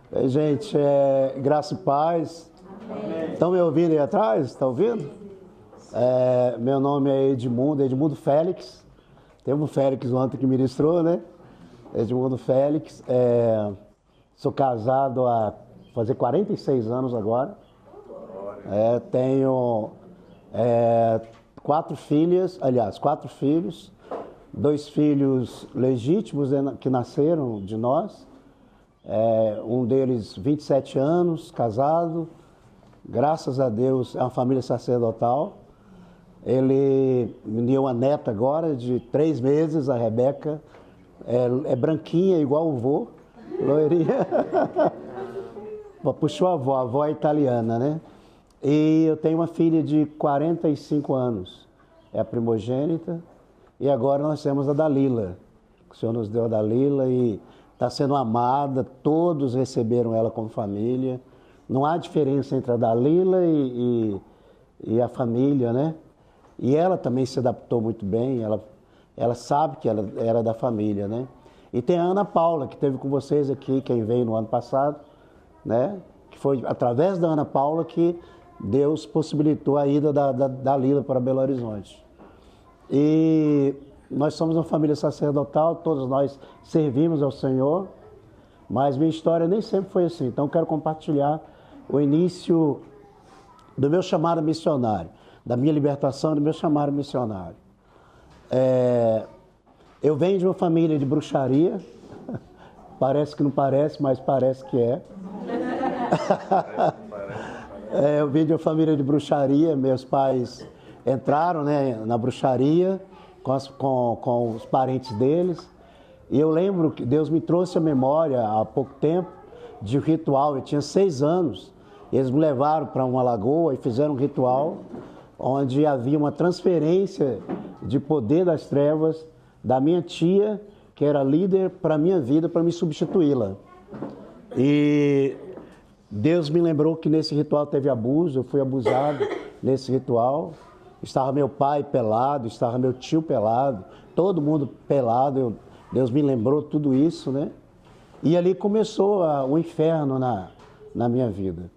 Gente, graça e paz. Estão me ouvindo aí atrás? Estão ouvindo? Meu nome é Edmundo Félix. Teve um Félix ontem que ministrou, né? Edmundo Félix. Sou casado há fazer 46 anos agora. Tenho 4 filhos, 2 filhos legítimos que nasceram de nós. Um deles 27 anos, casado, graças a Deus é uma família sacerdotal. Ele me deu uma neta agora de 3 meses, a Rebeca, é branquinha igual o vô, loirinha. Puxou a avó é italiana, né? E eu tenho uma filha de 45 anos, é a primogênita, e agora nós temos a Dalila. O Senhor nos deu a Dalila e está sendo amada, todos receberam ela como família. Não há diferença entre a Dalila e a família, né? E ela também se adaptou muito bem, ela sabe que ela era da família, né? E tem a Ana Paula, que esteve com vocês aqui, quem veio no ano passado, né? Que foi através da Ana Paula que Deus possibilitou a ida da Dalila para Belo Horizonte. E nós somos uma família sacerdotal, todos nós servimos ao Senhor, mas minha história nem sempre foi assim. Então eu quero compartilhar o início do meu chamado missionário, da minha libertação, do meu chamado missionário. Eu venho de uma família de bruxaria, parece que não parece, mas parece que é. Eu vim de uma família de bruxaria, meus pais entraram, né, na bruxaria com os parentes deles, e eu lembro que Deus me trouxe a memória há pouco tempo de um ritual. Eu tinha 6 anos, eles me levaram para uma lagoa e fizeram um ritual onde havia uma transferência de poder das trevas da minha tia, que era líder, para a minha vida, para me substituí-la. E Deus me lembrou que nesse ritual teve abuso, eu fui abusado nesse ritual. Estava meu pai pelado, estava meu tio pelado, todo mundo pelado. Deus me lembrou tudo isso, né? E ali começou o inferno na minha vida.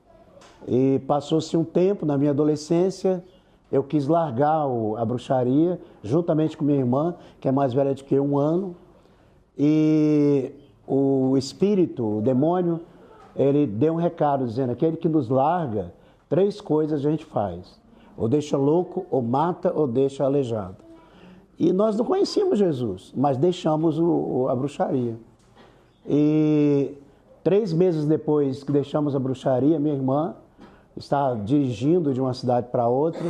E passou-se um tempo, na minha adolescência, eu quis largar a bruxaria, juntamente com minha irmã, que é mais velha do que 1 ano. E o espírito, o demônio, ele deu um recado dizendo: aquele que nos larga, 3 coisas a gente faz: ou deixa louco, ou mata, ou deixa aleijado. E nós não conhecíamos Jesus, mas deixamos a bruxaria. E 3 meses depois que deixamos a bruxaria, minha irmã estava dirigindo de uma cidade para outra.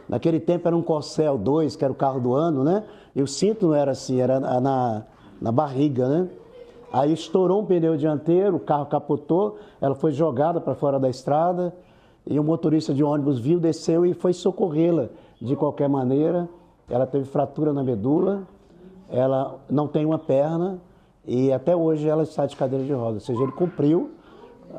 Naquele tempo era um Corcel 2, que era o carro do ano, né? E o cinto não era assim, era na barriga, né? Aí estourou um pneu dianteiro, o carro capotou, ela foi jogada para fora da estrada, e o motorista de ônibus viu, desceu e foi socorrê-la de qualquer maneira. Ela teve fratura na medula, ela não tem uma perna, e até hoje ela está de cadeira de rodas. Ou seja, ele cumpriu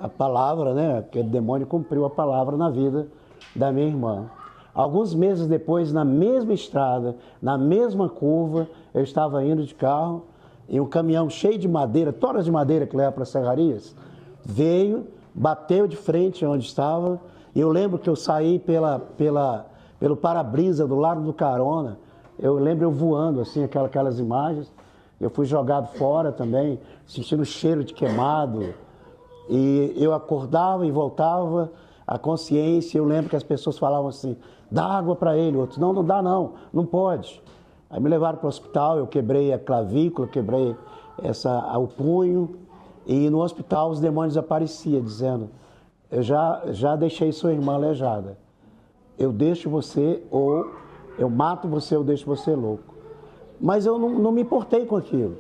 a palavra, né? Aquele demônio cumpriu a palavra na vida da minha irmã. Alguns meses depois, na mesma estrada, na mesma curva, eu estava indo de carro, e um caminhão cheio de madeira, toras de madeira que leva para as serrarias, veio, bateu de frente onde estava, e eu lembro que eu saí pelo para-brisa do lado do carona. Eu lembro eu voando, assim, aquelas imagens. Eu fui jogado fora também, sentindo o cheiro de queimado. E eu acordava e voltava a consciência. Eu lembro que as pessoas falavam assim: dá água para ele. Outros: não dá não pode. Aí me levaram para o hospital, eu quebrei a clavícula, quebrei o punho. E no hospital os demônios apareciam, dizendo: eu já deixei sua irmã aleijada. Eu deixo você, ou eu mato você, ou deixo você louco. Mas eu não me importei com aquilo,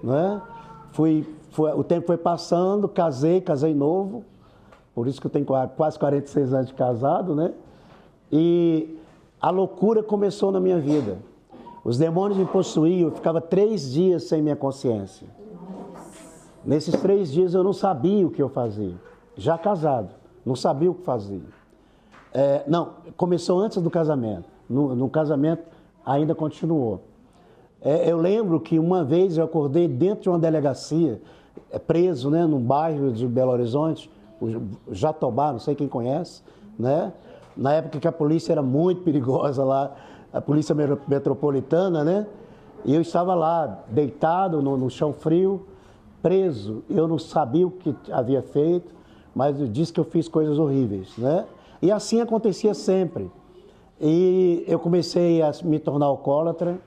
não é? O tempo foi passando, casei novo, por isso que eu tenho quase 46 anos de casado, né? E a loucura começou na minha vida. Os demônios me possuíam, eu ficava 3 dias sem minha consciência. Nesses 3 dias eu não sabia o que eu fazia, já casado, não sabia o que fazia. Começou antes do casamento, no casamento ainda continuou. Eu lembro que uma vez eu acordei dentro de uma delegacia, preso, né, num bairro de Belo Horizonte, o Jatobá, não sei quem conhece, né? Na época que a polícia era muito perigosa lá, a polícia metropolitana, né? E eu estava lá, deitado no chão frio, preso. Eu não sabia o que havia feito, mas eu disse que eu fiz coisas horríveis, né? E assim acontecia sempre. E eu comecei a me tornar alcoólatra.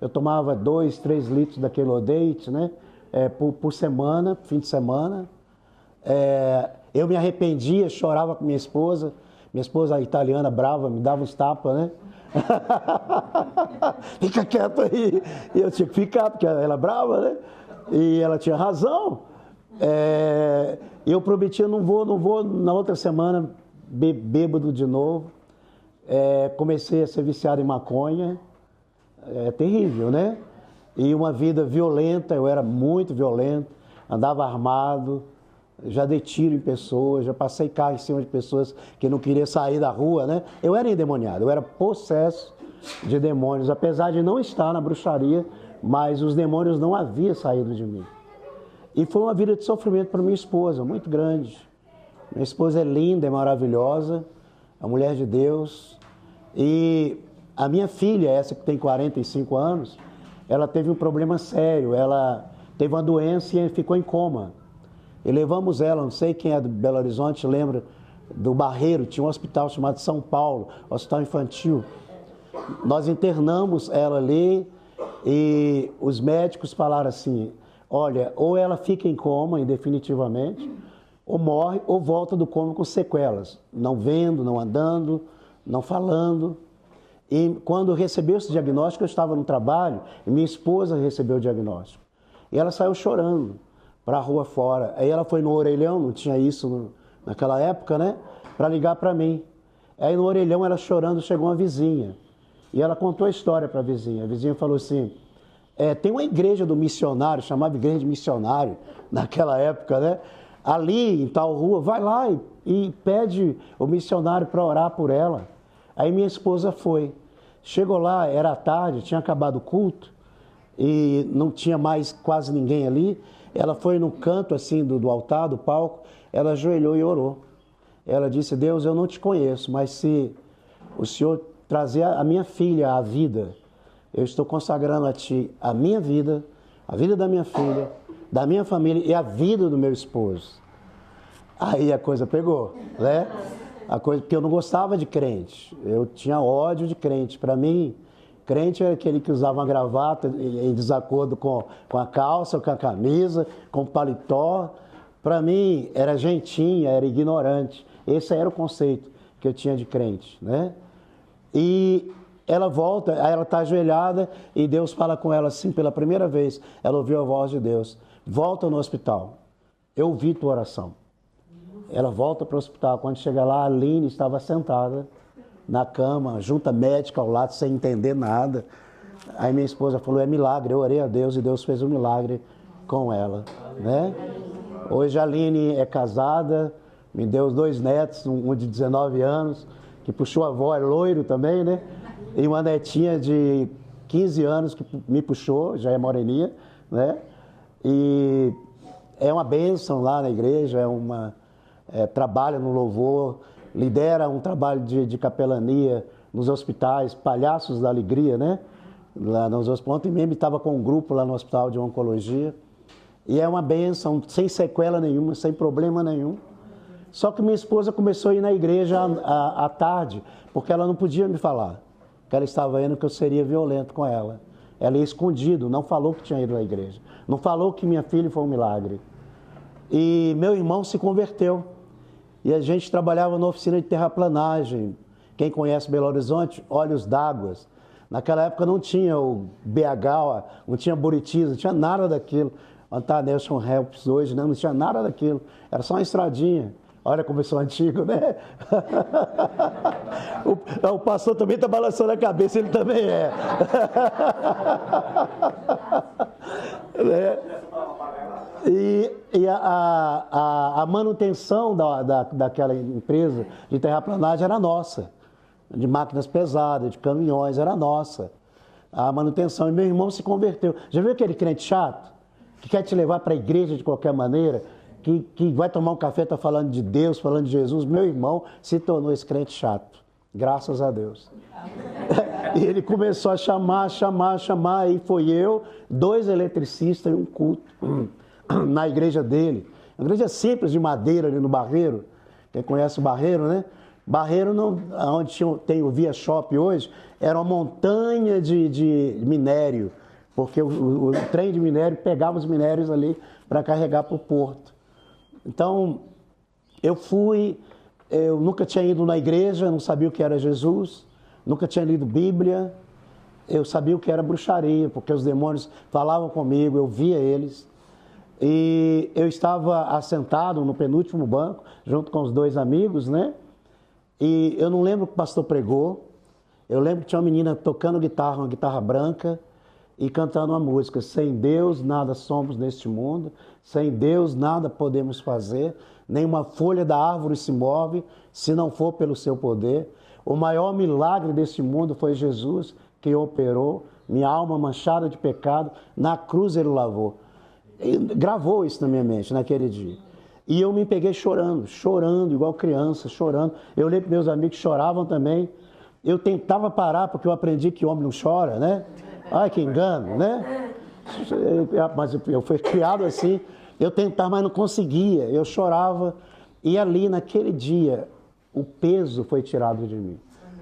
Eu tomava 2, 3 litros daquele Odeite, né? Por semana, fim de semana. Eu me arrependia, chorava com minha esposa. Minha esposa italiana, brava, me dava uns tapas, né? Fica quieto aí. E eu tinha que ficar, porque ela é brava, né? E ela tinha razão. Eu prometi, eu não vou, na outra semana, bêbado de novo. Comecei a ser viciado em maconha. É terrível, né? E uma vida violenta, eu era muito violento, andava armado, já dei tiro em pessoas, já passei carro em cima de pessoas que não queriam sair da rua, né? Eu era endemoniado, eu era possesso de demônios, apesar de não estar na bruxaria, mas os demônios não haviam saído de mim. E foi uma vida de sofrimento para minha esposa, muito grande. Minha esposa é linda, é maravilhosa, é mulher de Deus. E a minha filha, essa que tem 45 anos, ela teve um problema sério, ela teve uma doença e ficou em coma. E levamos ela, não sei quem é do Belo Horizonte, lembra do Barreiro, tinha um hospital chamado São Paulo, hospital infantil. Nós internamos ela ali e os médicos falaram assim, olha, ou ela fica em coma definitivamente, ou morre, ou volta do coma com sequelas, não vendo, não andando, não falando. E quando recebeu esse diagnóstico, eu estava no trabalho e minha esposa recebeu o diagnóstico. E ela saiu chorando para a rua fora. Aí ela foi no orelhão, não tinha isso naquela época, né? Para ligar para mim. Aí no orelhão, ela chorando, chegou uma vizinha. E ela contou a história para a vizinha. A vizinha falou assim, tem uma igreja do missionário, chamava igreja de missionário, naquela época, né? Ali, em tal rua, vai lá e pede o missionário para orar por ela. Aí minha esposa foi. Chegou lá, era tarde, tinha acabado o culto e não tinha mais quase ninguém ali. Ela foi no canto assim do altar, do palco, ela ajoelhou e orou. Ela disse, Deus, eu não te conheço, mas se o Senhor trazer a minha filha à vida, eu estou consagrando a Ti a vida da minha filha, da minha família e a vida do meu esposo. Aí a coisa pegou, né? Porque eu não gostava de crente, eu tinha ódio de crente. Para mim, crente era aquele que usava uma gravata em desacordo com a calça, com a camisa, com o paletó. Para mim, era gentinha, era ignorante. Esse era o conceito que eu tinha de crente, né? E ela volta, aí ela está ajoelhada e Deus fala com ela assim pela primeira vez. Ela ouviu a voz de Deus. Volta no hospital. Eu ouvi tua oração. Ela volta para o hospital. Quando chega lá, a Aline estava sentada na cama, junta médica ao lado, sem entender nada. Aí minha esposa falou, é milagre. Eu orei a Deus e Deus fez um milagre com ela, né? Hoje a Aline é casada, me deu 2 netos, um de 19 anos, que puxou a avó, é loiro também, né? E uma netinha de 15 anos que me puxou, já é moreninha, né? E é uma bênção lá na igreja, trabalha no louvor, lidera um trabalho de capelania nos hospitais, Palhaços da Alegria, né? Lá nos hospitais. Ontem mesmo estava com um grupo lá no hospital de oncologia. E é uma bênção, sem sequela nenhuma, sem problema nenhum. Só que minha esposa começou a ir na igreja à tarde, porque ela não podia me falar. Porque ela estava indo que eu seria violento com ela. Ela ia escondido, não falou que tinha ido na igreja. Não falou que minha filha foi um milagre. E meu irmão se converteu. E a gente trabalhava na oficina de terraplanagem. Quem conhece Belo Horizonte, Olhos d'Água. Naquela época não tinha o BH, não tinha Buritis, não tinha nada daquilo. Nelson Helps hoje, né? Não tinha nada daquilo. Era só uma estradinha. Olha como eu sou antigo, né? O pastor também está balançando a cabeça, ele também é. Né? E a manutenção daquela empresa de terraplanagem era nossa. De máquinas pesadas, de caminhões, era nossa. A manutenção. E meu irmão se converteu. Já viu aquele crente chato? que quer te levar para a igreja de qualquer maneira, que vai tomar um café, está falando de Deus, falando de Jesus. Meu irmão se tornou esse crente chato, graças a Deus. E ele começou a chamar, e foi eu, 2 eletricistas e um culto na igreja dele. Uma igreja simples, de madeira, ali no Barreiro. Quem conhece o Barreiro, né? Barreiro, não, onde tem o Via Shop hoje, era uma montanha de minério, porque o trem de minério pegava os minérios ali para carregar para o porto. Então, eu nunca tinha ido na igreja, não sabia o que era Jesus, nunca tinha lido Bíblia, eu sabia o que era bruxaria, porque os demônios falavam comigo, eu via eles. E eu estava assentado no penúltimo banco, junto com os 2 amigos, né? E eu não lembro o que o pastor pregou, eu lembro que tinha uma menina tocando guitarra, uma guitarra branca, e cantando uma música: sem Deus nada somos neste mundo, sem Deus nada podemos fazer, nenhuma folha da árvore se move, se não for pelo seu poder. O maior milagre deste mundo foi Jesus, que operou, minha alma manchada de pecado, na cruz ele lavou. Ele gravou isso na minha mente naquele dia. E eu me peguei chorando, igual criança, chorando. Eu lembro que meus amigos choravam também. Eu tentava parar, porque eu aprendi que homem não chora, né? Ai, que engano, né? Mas eu fui criado assim. Eu tentava, mas não conseguia. Eu chorava. E ali, naquele dia, o peso foi tirado de mim.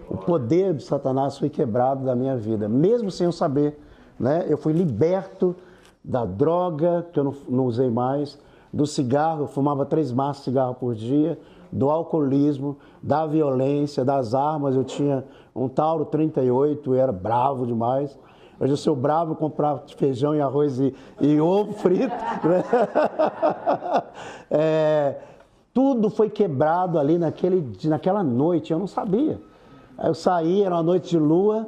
O poder de Satanás foi quebrado da minha vida, mesmo sem eu saber, né? Eu fui liberto da droga, que eu não usei mais, do cigarro, eu fumava 3 maços de cigarro por dia, do alcoolismo, da violência, das armas. Eu tinha um Tauro 38, eu era bravo demais. Hoje eu sou bravo, comprava feijão e arroz e ovo frito. Né? Tudo foi quebrado ali naquela noite, eu não sabia. Eu saí, era uma noite de lua,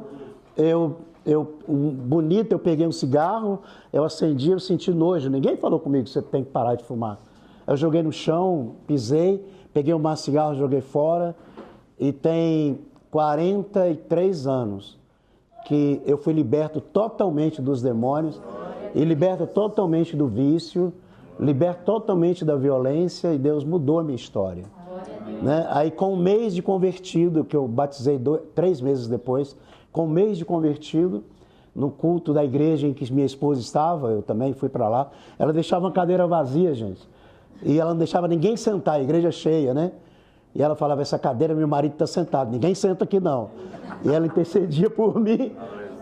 bonito, eu peguei um cigarro, eu acendi, eu senti nojo. Ninguém falou comigo que você tem que parar de fumar. Eu joguei no chão, pisei, peguei um maço de cigarro, joguei fora. E tem 43 anos que eu fui liberto totalmente dos demônios e liberto totalmente do vício, liberto totalmente da violência, e Deus mudou a minha história. Né? Aí com um mês de convertido, que eu batizei 3 meses depois, com um mês de convertido, no culto da igreja em que minha esposa estava, eu também fui para lá, ela deixava uma cadeira vazia, gente, e ela não deixava ninguém sentar, a igreja cheia, né? E ela falava: essa cadeira, meu marido está sentado, ninguém senta aqui não. E ela intercedia por mim.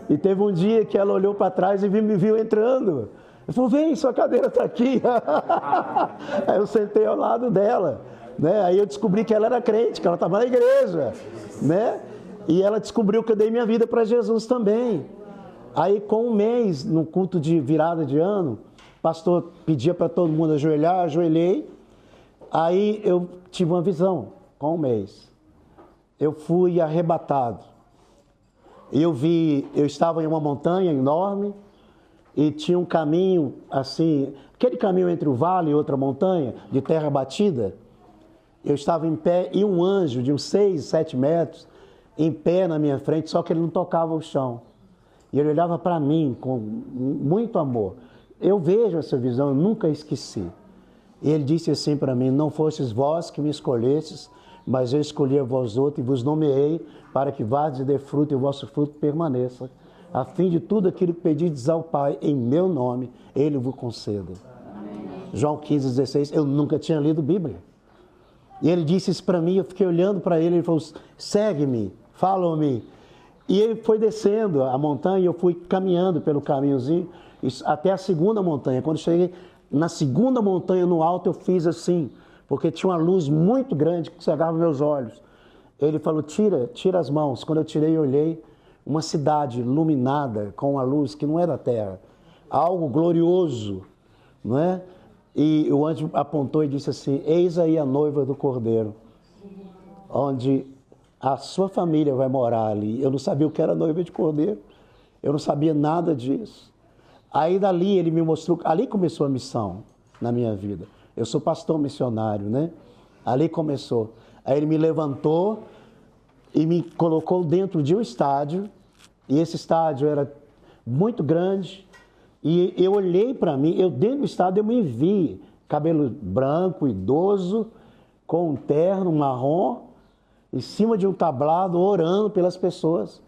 E teve um dia que ela olhou para trás e me viu entrando. Eu falei: vem, sua cadeira está aqui. Aí eu sentei ao lado dela. Né? Aí eu descobri que ela era crente, que ela estava na igreja. Né? E ela descobriu que eu dei minha vida para Jesus também. Aí com um mês, no culto de virada de ano, o pastor pedia para todo mundo ajoelhar, ajoelhei. Aí eu tive uma visão, com um mês. Eu fui arrebatado. Eu estava em uma montanha enorme e tinha um caminho assim, aquele caminho entre o vale e outra montanha, de terra batida. Eu estava em pé e um anjo de uns 6, 7 metros, em pé na minha frente, só que ele não tocava o chão. E ele olhava para mim com muito amor. Eu vejo essa visão, eu nunca esqueci. E ele disse assim para mim: não fostes vós que me escolhestes, mas eu escolhi a vós outros e vos nomeei para que vades e dê fruto e o vosso fruto permaneça, a fim de tudo aquilo que pedides ao Pai em meu nome, Ele vos conceda. Amém. João 15:16, eu nunca tinha lido Bíblia. E ele disse isso para mim, eu fiquei olhando para ele, ele falou: segue-me, follow-me. E ele foi descendo a montanha e eu fui caminhando pelo caminhozinho até a segunda montanha. Quando cheguei na segunda montanha no alto, eu fiz assim, porque tinha uma luz muito grande que cegava meus olhos. Ele falou: tira as mãos. Quando eu tirei, eu olhei uma cidade iluminada com uma luz que não é da terra, algo glorioso, não é? E o anjo apontou e disse assim: eis aí a noiva do Cordeiro, onde a sua família vai morar ali. Eu não sabia o que era noiva de Cordeiro, eu não sabia nada disso. Aí dali ele me mostrou, ali começou a missão na minha vida. Eu sou pastor missionário, né? Ali começou. Aí ele me levantou e me colocou dentro de um estádio, e esse estádio era muito grande, E eu olhei para mim, eu dentro do estado eu me vi, cabelo branco, idoso, com um terno marrom, em cima de um tablado, orando pelas pessoas.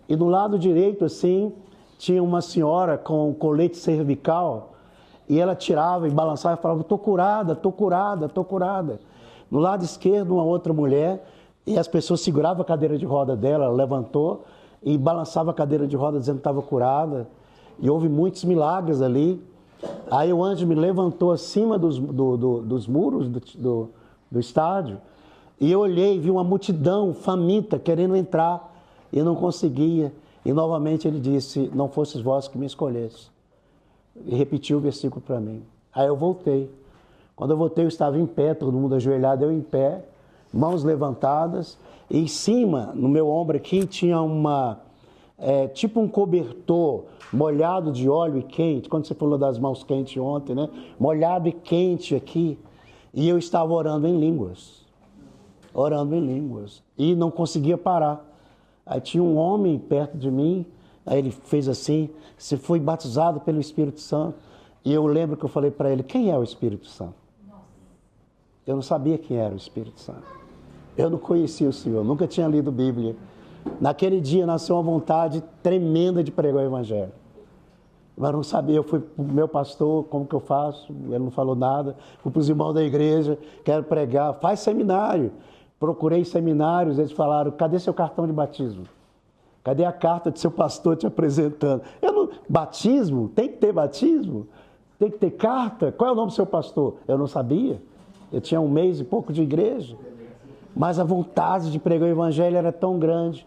E do lado direito, assim, tinha uma senhora com um colete cervical, e ela tirava e balançava e falava, estou curada, estou curada, estou curada. No lado esquerdo, uma outra mulher, e as pessoas seguravam a cadeira de roda dela, ela levantou e balançava a cadeira de roda dizendo que estava curada. E houve muitos milagres ali. Aí o anjo me levantou acima dos muros do estádio, e eu olhei e vi uma multidão faminta querendo entrar, e não conseguia. E novamente ele disse, não fostes vós que me escolhestes. E repetiu o versículo para mim. Aí eu voltei. Quando eu voltei, eu estava em pé, todo mundo ajoelhado, eu em pé, mãos levantadas, e em cima, no meu ombro aqui, tinha tipo um cobertor molhado de óleo e quente, quando você falou das mãos quentes ontem, né? Molhado e quente aqui, e eu estava orando em línguas, e não conseguia parar. Aí tinha um homem perto de mim, aí ele fez assim, você foi batizado pelo Espírito Santo, e eu lembro que eu falei para ele, quem é o Espírito Santo? Eu não sabia quem era o Espírito Santo, eu não conhecia o Senhor, nunca tinha lido Bíblia. Naquele dia nasceu uma vontade tremenda de pregar o Evangelho. Mas não sabia, eu fui para o meu pastor, como que eu faço? Ele não falou nada. Fui para os irmãos da igreja, quero pregar, faz seminário. Procurei seminários, eles falaram, cadê seu cartão de batismo? Cadê a carta de seu pastor te apresentando? Batismo? Tem que ter batismo? Tem que ter carta? Qual é o nome do seu pastor? Eu não sabia. Eu tinha 1 mês e pouco de igreja. Mas a vontade de pregar o Evangelho era tão grande,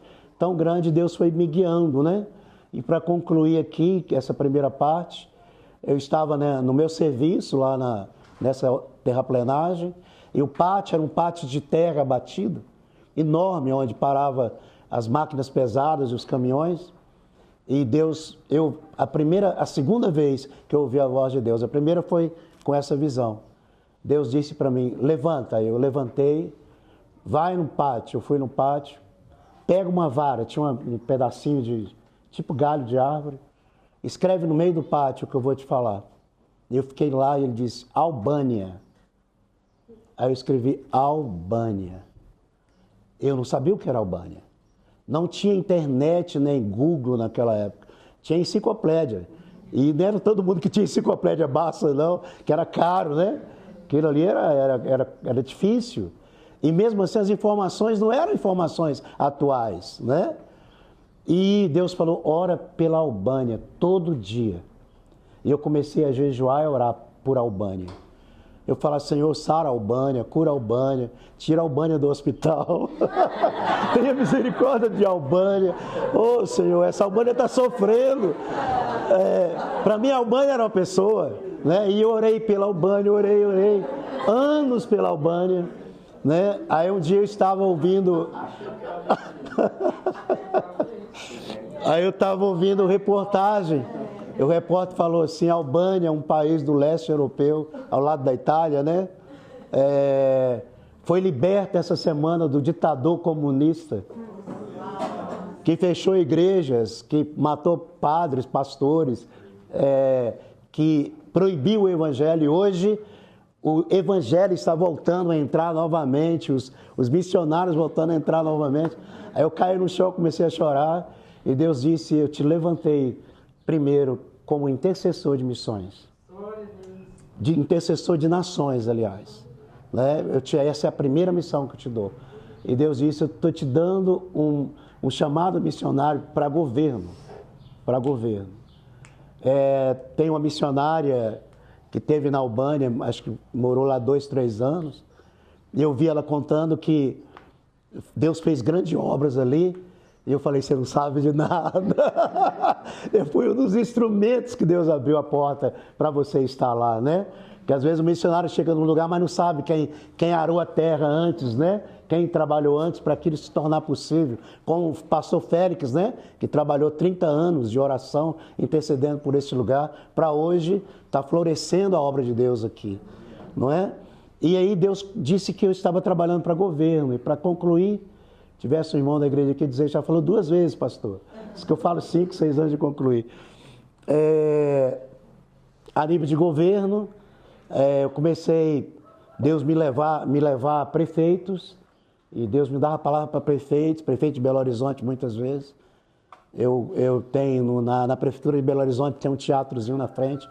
Deus foi me guiando, né? E para concluir aqui, essa primeira parte, eu estava, né, no meu serviço lá nessa terraplenagem, e o pátio era um pátio de terra batida, enorme, onde parava as máquinas pesadas e os caminhões. E Deus, a segunda vez que eu ouvi a voz de Deus, a primeira foi com essa visão. Deus disse para mim, levanta. Eu levantei, vai no pátio. Eu fui no pátio, pega uma vara, tinha um pedacinho de tipo galho de árvore, escreve no meio do pátio o que eu vou te falar. E eu fiquei lá e ele disse, Albânia. Aí eu escrevi Albânia. Eu não sabia o que era Albânia. Não tinha internet nem Google naquela época. Tinha enciclopédia. E não era todo mundo que tinha enciclopédia basta, não, que era caro, né? Aquilo ali era difícil. E mesmo assim as informações não eram informações atuais, né? E Deus falou, ora pela Albânia todo dia. E eu comecei a jejuar e orar por Albânia. Eu falava, Senhor, sara a Albânia, cura a Albânia, tira a Albânia do hospital. Tenha misericórdia de Albânia. Ô, Senhor, essa Albânia está sofrendo. Para mim, a Albânia era uma pessoa, né? E eu orei pela Albânia, orei. Anos pela Albânia, né? Aí um dia eu estava ouvindo... Aí eu estava ouvindo reportagem. O repórter falou assim, Albânia é um país do leste europeu, ao lado da Itália, né? Foi liberta essa semana do ditador comunista, que fechou igrejas, que matou padres, pastores, que proibiu o evangelho. E hoje o evangelho está voltando a entrar novamente, os missionários voltando a entrar novamente. Aí eu caí no chão, comecei a chorar, e Deus disse, eu te levantei primeiro como intercessor de missões, de intercessor de nações, aliás, né? Essa é a primeira missão que eu te dou. E Deus disse, eu estou te dando um chamado missionário para governo, tem uma missionária que teve na Albânia, acho que morou lá 2, 3 anos, e eu vi ela contando que Deus fez grandes obras ali. E eu falei, você não sabe de nada. Eu fui um dos instrumentos que Deus abriu a porta para você estar lá, né? Porque às vezes o missionário chega num lugar, mas não sabe quem arou a terra antes, né? Quem trabalhou antes para aquilo se tornar possível. Como o pastor Félix, né? Que trabalhou 30 anos de oração, intercedendo por esse lugar, para hoje estar florescendo a obra de Deus aqui, não é? E aí Deus disse que eu estava trabalhando para governo. E para concluir, tivesse um irmão da igreja aqui dizer, já falou 2 vezes, pastor. Diz que eu falo 5, 6 anos de concluir. A nível de governo, eu comecei, Deus me levar a prefeitos, e Deus me dava a palavra para prefeito de Belo Horizonte muitas vezes. Eu tenho, na Prefeitura de Belo Horizonte, tem um teatrozinho na frente.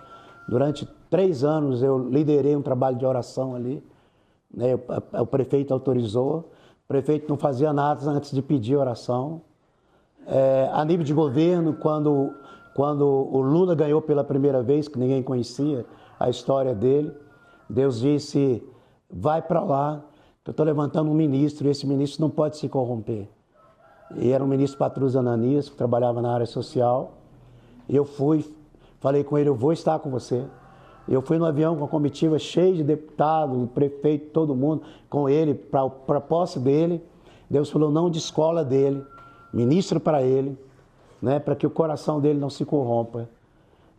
Durante 3 anos eu liderei um trabalho de oração ali, né? O prefeito autorizou, o prefeito não fazia nada antes de pedir oração. A nível de governo, quando o Lula ganhou pela primeira vez, que ninguém conhecia a história dele, Deus disse, vai para lá, que eu estou levantando um ministro, e esse ministro não pode se corromper. E era um ministro Patrus Ananias, que trabalhava na área social. Eu fui, falei com ele, eu vou estar com você. Eu fui no avião com a comitiva cheia de deputados, prefeito, todo mundo, com ele, para a posse dele. Deus falou, não descola dele, ministra para ele, né, para que o coração dele não se corrompa.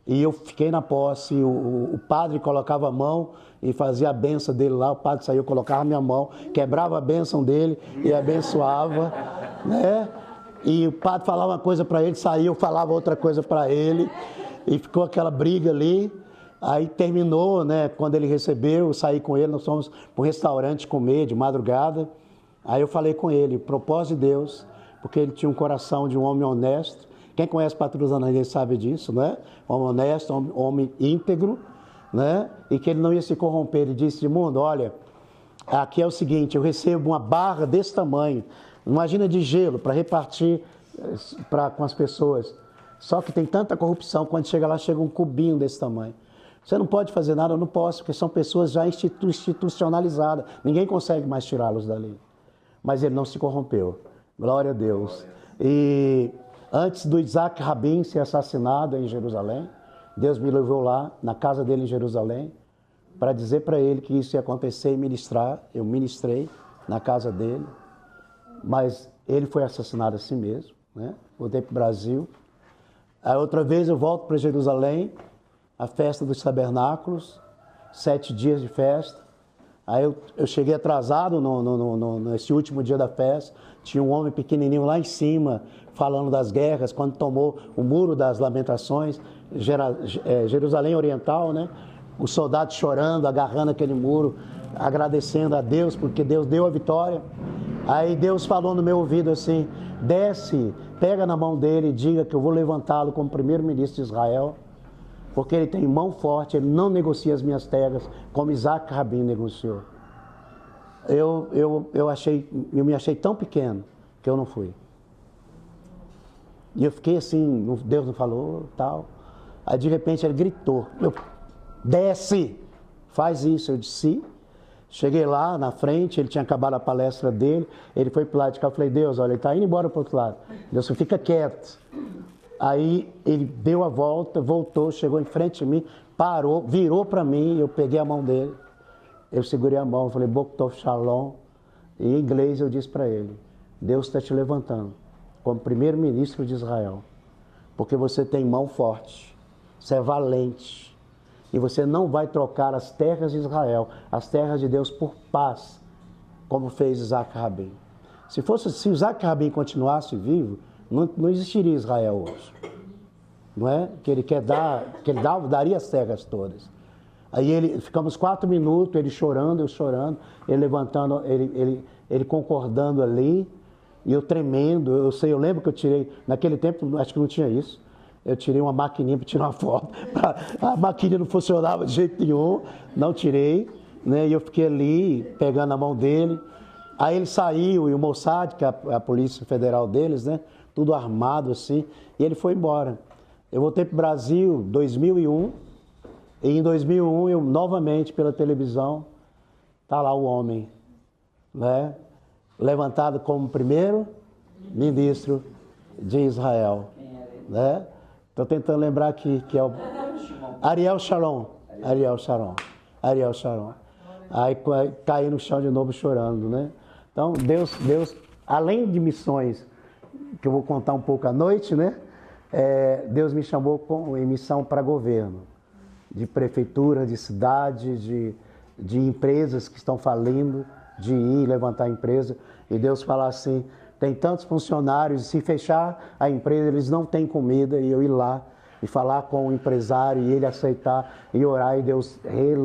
E eu fiquei na posse, o padre colocava a mão e fazia a benção dele lá, o padre saiu, colocava a minha mão, quebrava a benção dele e abençoava, né? E o padre falava uma coisa para ele, saiu, falava outra coisa para ele, e ficou aquela briga ali. Aí terminou, né? Quando ele recebeu, eu saí com ele, nós fomos para um restaurante comer de madrugada. Aí eu falei com ele, propósito de Deus, porque ele tinha um coração de um homem honesto. Quem conhece Patrus Ananias sabe disso, né? Homem honesto, homem íntegro, né? E que ele não ia se corromper. Ele disse, Edmundo, olha, aqui é o seguinte, eu recebo uma barra desse tamanho, imagina de gelo, para repartir com as pessoas. Só que tem tanta corrupção, quando chega lá, chega um cubinho desse tamanho. Você não pode fazer nada, eu não posso, porque são pessoas já institucionalizadas. Ninguém consegue mais tirá-los dali. Mas ele não se corrompeu. Glória a Deus. E antes do Isaac Rabin ser assassinado em Jerusalém, Deus me levou lá, na casa dele em Jerusalém, para dizer para ele que isso ia acontecer e ministrar. Eu ministrei na casa dele, mas ele foi assassinado assim mesmo, né? Voltei para o Brasil. Aí outra vez eu volto para Jerusalém, a festa dos tabernáculos, 7 dias de festa. Aí eu cheguei atrasado nesse último dia da festa, tinha um homem pequenininho lá em cima, falando das guerras, quando tomou o Muro das Lamentações, Jerusalém Oriental, né? Os soldados chorando, agarrando aquele muro, agradecendo a Deus, porque Deus deu a vitória. Aí Deus falou no meu ouvido assim, desce, pega na mão dele e diga que eu vou levantá-lo como primeiro-ministro de Israel, porque ele tem mão forte, ele não negocia as minhas terras, como Isaac Rabin negociou. Eu me achei tão pequeno que eu não fui. E eu fiquei assim, Deus não falou, tal. Aí de repente ele gritou, desce, faz isso. Eu disse, cheguei lá na frente, ele tinha acabado a palestra dele, ele foi para o lado de cá, eu falei, Deus, olha, ele está indo embora para o outro lado. Deus, fica quieto. Aí ele deu a volta, voltou, chegou em frente de mim, parou, virou para mim, eu peguei a mão dele, eu segurei a mão, falei, Bok Tov Shalom, e em inglês eu disse para ele, Deus está te levantando como primeiro-ministro de Israel, porque você tem mão forte, você é valente, e você não vai trocar as terras de Israel, as terras de Deus por paz, como fez Isaac Rabin. Se Isaac Rabin continuasse vivo, não existiria Israel hoje, não é? Que ele daria as terras todas. Aí ficamos 4 minutos, ele chorando, eu chorando, ele levantando, ele concordando ali, e eu tremendo. Eu lembro que eu tirei, naquele tempo, acho que não tinha isso, eu tirei uma maquininha para tirar uma foto, a maquininha não funcionava de jeito nenhum, não tirei, né? E eu fiquei ali, pegando a mão dele. Aí ele saiu, e o Mossad, que é a polícia federal deles, né? Tudo armado assim, e ele foi embora. Eu voltei para o Brasil em 2001, e em 2001 eu novamente pela televisão, está lá o homem, né? Levantado como primeiro-ministro de Israel, né? Estou tentando lembrar aqui que é o Ariel Sharon. Aí caí no chão de novo chorando, né? Então Deus, além de missões, que eu vou contar um pouco à noite, né? Deus me chamou em missão para governo, de prefeitura, de cidade, de empresas que estão falindo, de ir levantar a empresa, e Deus fala assim, tem tantos funcionários, se fechar a empresa, eles não têm comida, e eu ir lá e falar com o empresário e ele aceitar e orar e Deus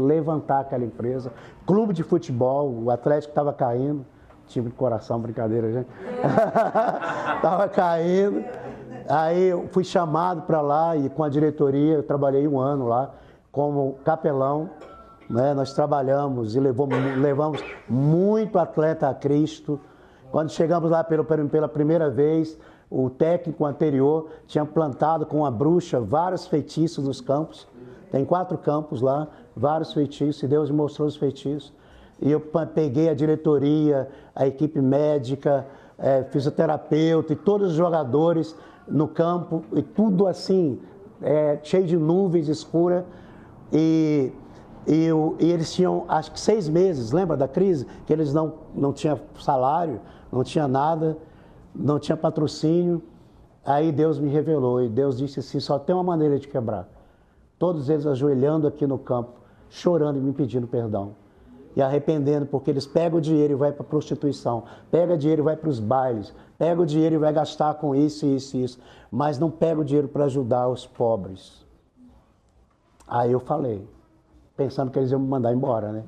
levantar aquela empresa. Clube de futebol, o Atlético estava caindo, time de coração, brincadeira, gente. Estava caindo. Aí eu fui chamado para lá e com a diretoria, eu trabalhei 1 ano lá como capelão, né? Nós trabalhamos e levamos muito atleta a Cristo. Quando chegamos lá pela primeira vez, o técnico anterior tinha plantado com a bruxa vários feitiços nos campos. Tem 4 campos lá, vários feitiços, e Deus me mostrou os feitiços. E eu peguei a diretoria, a equipe médica, fisioterapeuta e todos os jogadores no campo, e tudo assim, cheio de nuvens escuras. E eles tinham, acho que 6 meses, lembra da crise? Que eles não tinham salário, não tinha nada, não tinha patrocínio. Aí Deus me revelou e Deus disse assim, só tem uma maneira de quebrar. Todos eles ajoelhando aqui no campo, chorando e me pedindo perdão. E arrependendo, porque eles pegam o dinheiro e vai para a prostituição, pega dinheiro e vai para os bailes, pega o dinheiro e vai gastar com isso, isso e isso, mas não pega o dinheiro para ajudar os pobres. Aí eu falei, pensando que eles iam me mandar embora, né?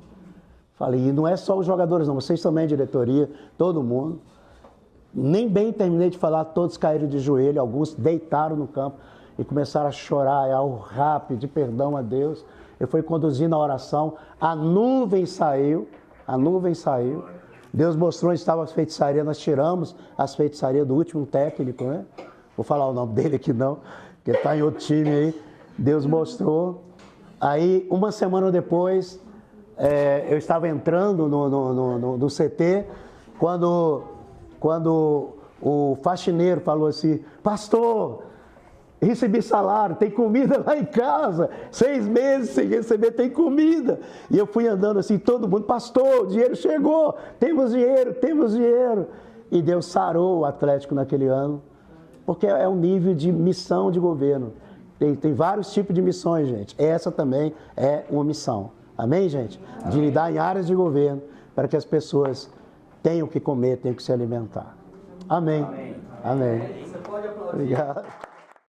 Falei, e não é só os jogadores não, vocês também, diretoria, todo mundo. Nem bem terminei de falar, todos caíram de joelho, alguns deitaram no campo e começaram a chorar, a urrar, pedir perdão a Deus. Eu fui conduzindo a oração, a nuvem saiu. Deus mostrou onde estavam as feitiçarias, nós tiramos as feitiçarias do último técnico, né? Vou falar o nome dele aqui não, porque está em outro time aí. Deus mostrou. Aí, 1 semana depois, eu estava entrando no CT, quando o faxineiro falou assim, pastor, recebi salário, tem comida lá em casa, 6 meses sem receber, tem comida. E eu fui andando assim, todo mundo, pastor, o dinheiro chegou, temos dinheiro. E Deus sarou o Atlético naquele ano, porque é um nível de missão de governo. Tem vários tipos de missões, gente. Essa também é uma missão. Amém, gente? Amém. De lidar em áreas de governo, para que as pessoas tenham o que comer, tenham que se alimentar. Amém. Amém. Amém. Você pode aplaudir. Obrigado.